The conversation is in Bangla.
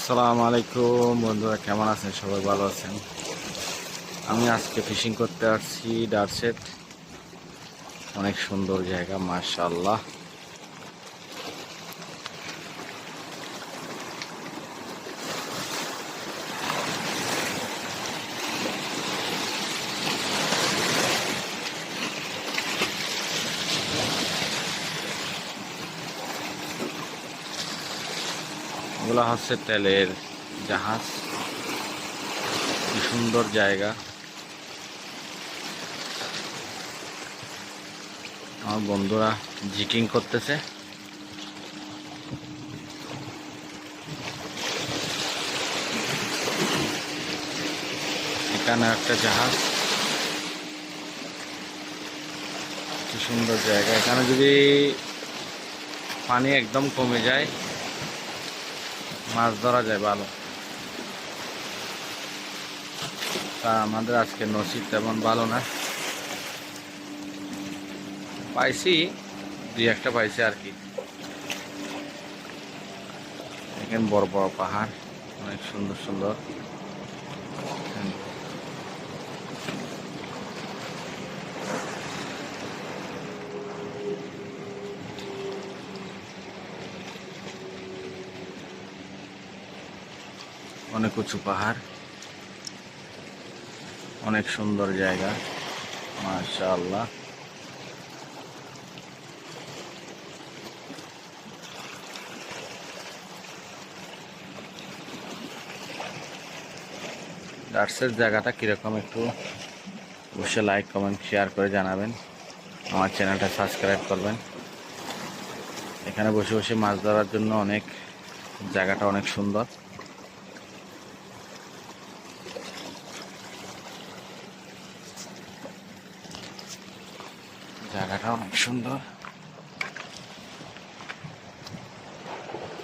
আসসালামু আলাইকুম বন্ধুরা, কেমন আছেন? সবাই ভালো আছেন? আমি আজকে ফিশিং করতে আসছি ডারসেট। অনেক সুন্দর জায়গা, মাশাআল্লাহ। এগুলো হচ্ছে তেলের জাহাজ। কি সুন্দর জায়গা। আমার বন্ধুরা জিকিং করতেছে। এখানে একটা জাহাজ। কি সুন্দর জায়গা। এখানে যদি পানি একদম কমে যায়, মাছ ধরা যায় ভালো। তা আমাদের আজকে নসিব তেমন ভালো না। পাইছি, দুই একটা পাইছি আর কি। এখানে বড় বড় পাহাড়, অনেক সুন্দর সুন্দর। অনেক উঁচু পাহাড়, অনেক সুন্দর জায়গা, মাশাআল্লাহ। ডার্সের জায়গাটা কীরকম একটু অবশ্যই লাইক কমেন্ট শেয়ার করে জানাবেন। আমার চ্যানেলটা সাবস্ক্রাইব করবেন। এখানে বসে বসে মাছ ধরার জন্য অনেক জায়গাটা অনেক সুন্দর। জায়গাটা অনেক সুন্দর।